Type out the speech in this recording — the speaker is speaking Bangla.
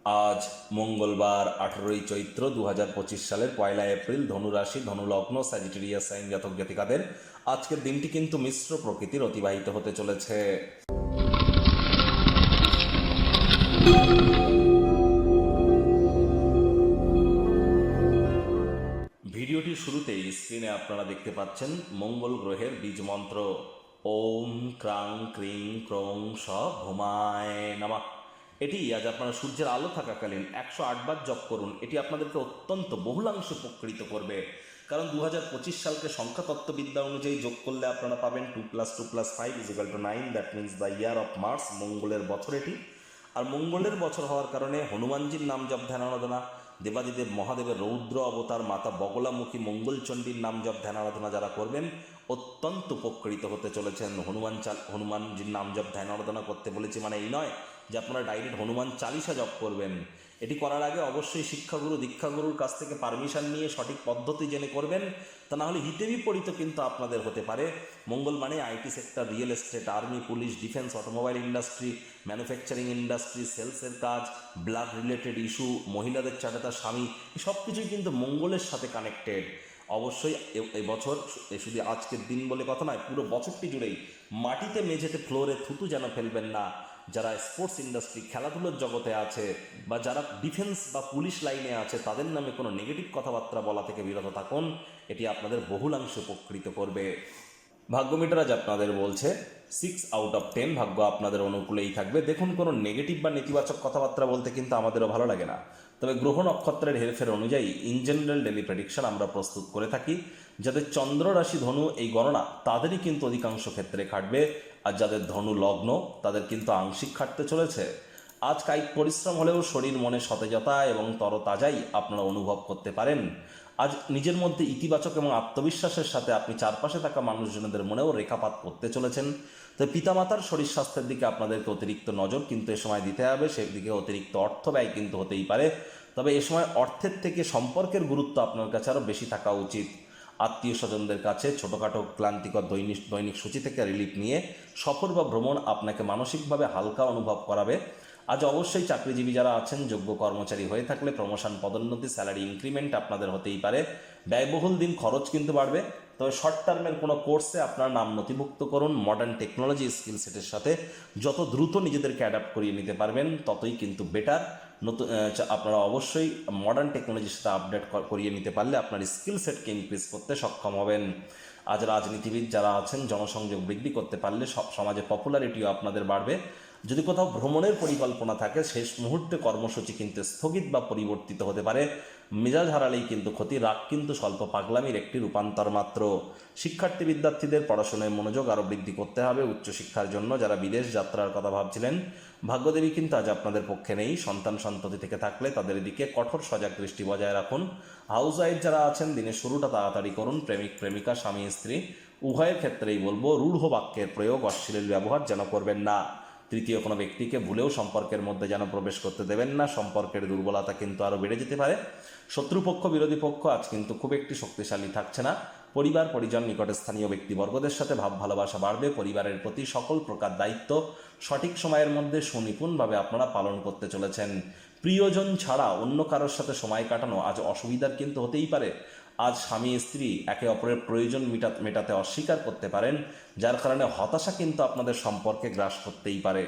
আজ মঙ্গলবার 18ই চৈত্র 2025 সালের 1 এপ্রিল। ধনুরাশি, ধনুলগ্ন, স্যাজিটেরিয়াস সাইন জাতক জাতিকাদের আজকের দিনটি কিন্তু মিশ্র প্রকৃতির অতিবাহিত হতে চলেছে। ভিডিওটির শুরুতেই স্ক্রিনে আপনারা দেখতে পাচ্ছেন মঙ্গল গ্রহের বীজ মন্ত্র ওম ক্রাং ক্রিং ক্রং স ভূমায় নমঃ। এটি আজ আপনারা সূর্যের আলো থাকাকালীন 108 বার জপ করুন। এটি আপনাদেরকে অত্যন্ত বহুলাংশে উপকৃত করবে, কারণ 2025 সালকে সংখ্যাতত্ত্ববিদ্যা অনুযায়ী যোগ করলে আপনারা পাবেন 2+2+5 = 9। That means the year of Mars, মঙ্গলের বছর এটি। আর মঙ্গলের বছর হওয়ার কারণে হনুমানজির নাম জপ ধ্যান আরাধনা, দেবাদিদেব মহাদেবের রৌদ্র অবতার মাতা বগলামুখী মঙ্গলচণ্ডীর নাম জপ ধ্যান আরাধনা যারা করবেন অত্যন্ত উপকৃত হতে চলেছেন। হনুমানজির নাম জপ ধ্যান আরাধনা করতে বলেছি মানে এই নয় যে আপনারা ডাইরেক্ট হনুমান চালিসা জপ করবেন। এটি করার আগে অবশ্যই শিক্ষাগুরু দীক্ষাগুরুর কাছ থেকে পারমিশন নিয়ে সঠিক পদ্ধতি জেনে করবেন, তা না হলে হিতে বিপরীত কিন্তু আপনাদের হতে পারে। মঙ্গল মানে IT sector, real estate, army, police, defence, automobile industry, manufacturing industry, সেলসের কাজ, ব্লাড রিলেটেড ইস্যু, মহিলাদের চাটে তার স্বামী, সব কিছুই কিন্তু মঙ্গলের সাথে কানেক্টেড। অবশ্যই এই বছর শুধু আজকের দিন বলে কথা নয়, পুরো বছরটি জুড়েই মাটিতে মেঝেতে ফ্লোরে থুতু যেন ফেলবেন না। যারা স্পোর্টস ইন্ডাস্ট্রি, খেলাধুলোর জগতে আছে বা যারা ডিফেন্স বা পুলিশ লাইনে আছে তাদের নামে কোনো নেগেটিভ কথাবার্তা বলা থেকে বিরত থাকুন। এটি আপনাদের বহুলাংশে উপকৃত করবে। ভাগ্য মিটার আজ আপনাদের বলছে 6/10, ভাগ্য আপনাদের অনুকূলেই থাকবে। দেখুন, কোনো নেগেটিভ বা নেতিবাচক কথাবার্তা বলতে কিন্তু আমাদেরও ভালো লাগে না, তবে গ্রহ নক্ষত্রের হেরফের অনুযায়ী ইন জেনারেল ডেলি প্রেডিকশন আমরা প্রস্তুত করে থাকি। যাদের চন্দ্র রাশি ধনু, এই গণনা তাদেরই কিন্তু অধিকাংশ ক্ষেত্রে খাটবে, আর যাদের ধনু লগ্ন তাদের কিন্তু আংশিক খাটতে চলেছে। আজ কায়িক পরিশ্রম হলেও শরীর মনে সতেজতা এবং তরতাজাই আপনারা অনুভব করতে পারেন। আজ নিজের মধ্যে ইতিবাচক এবং আত্মবিশ্বাসের সাথে আপনি চারপাশে থাকা মানুষজনদের মনেও রেখাপাত করতে চলেছেন। তো পিতামাতার শরীর স্বাস্থ্যের দিকে আপনাদেরকে অতিরিক্ত নজর কিন্তু এ সময় দিতে হবে, সেদিকে অতিরিক্ত অর্থ ব্যয় কিন্তু হতেই পারে। তবে এ সময় অর্থের থেকে সম্পর্কের গুরুত্ব আপনার কাছে আরও বেশি থাকা উচিত। আত্মীয় স্বজনদের কাছে ছোটোখাটো ক্লান্তিকর দৈনিক সূচি থেকে রিলিফ নিয়ে সফর বা ভ্রমণ আপনাকে মানসিকভাবে হালকা অনুভব করাবে। আজ অবশ্যই চাকরিজীবী যারা আছেন, যোগ্য কর্মচারী হয়ে থাকলে প্রমোশন, পদোন্নতি, স্যালারি ইনক্রিমেন্ট আপনাদের হতেই পারে। ব্যয়বহুল দিন, খরচ কিন্তু বাড়বে। তবে শর্ট টার্মের কোনো কোর্সে আপনার নাম নথিভুক্ত করুন। মডার্ন টেকনোলজি স্কিল সেটের সাথে যত দ্রুত নিজেদেরকে অ্যাডাপ্ট করিয়ে নিতে পারবেন ততই কিন্তু বেটার। নতুন আপনারা অবশ্যই মডার্ন টেকনোলজির সাথে আপডেট করিয়ে নিতে পারলে আপনার স্কিল সেটকে ইনক্রিজ করতে সক্ষম হবেন। আজ রাজনীতিবিদ যারা আছেন, জনসংযোগ বৃদ্ধি করতে পারলে সমাজে পপুলারিটিও আপনাদের বাড়বে। যদি কোথাও ভ্রমণের পরিকল্পনা থাকে, শেষ মুহূর্তে কর্মসূচি কিন্তু স্থগিত বা পরিবর্তিত হতে পারে। মেজাজ হারালেই কিন্তু ক্ষতি, রাগ কিন্তু স্বল্প পাগলামির একটি রূপান্তর মাত্র। শিক্ষার্থী বিদ্যার্থীদের পড়াশোনায় মনোযোগ আরও বৃদ্ধি করতে হবে উচ্চশিক্ষার জন্য। যারা বিদেশ যাত্রার কথা ভাবছিলেন, ভাগ্যদেবী কিন্তু আজ আপনাদের পক্ষে নেই। সন্তান সন্ততি থেকে থাকলে তাদের দিকে কঠোর সজাগ দৃষ্টি বজায় রাখুন। হাউস ওয়াইফ যারা আছেন, দিনের শুরুটা তাড়াতাড়ি করুন। প্রেমিক প্রেমিকা, স্বামী স্ত্রী উভয়ের ক্ষেত্রেই বলবো রূঢ় বাক্যের প্রয়োগ, অশ্লীল ব্যবহার যেন করবেন না। তৃতীয় কোনো ব্যক্তিকে ভুলেও সম্পর্কের মধ্যে যেন প্রবেশ করতে দেবেন না, সম্পর্কের দুর্বলতা কিন্তু আরও বেড়ে যেতে পারে। শত্রুপক্ষ, বিরোধী পক্ষ আজ কিন্তু খুব একটি শক্তিশালী থাকছে না। পরিবার পরিজন, নিকটে স্থানীয় ব্যক্তিবর্গদের সাথে ভাব ভালোবাসা বাড়বে। পরিবারের প্রতি সকল প্রকার দায়িত্ব সঠিক সময়ের মধ্যে সুনিপুণভাবে আপনারা পালন করতে চলেছেন। প্রিয়জন ছাড়া অন্য কারোর সাথে সময় কাটানো আজ অসুবিধার কিন্তু হতেই পারে। আজ স্বামী স্ত্রী একে অপরের প্রয়োজন মেটাতে অস্বীকার করতে পারেন, যার কারণে হতাশা কিন্তু আপনাদের সম্পর্কে গ্রাস করতেই পারে।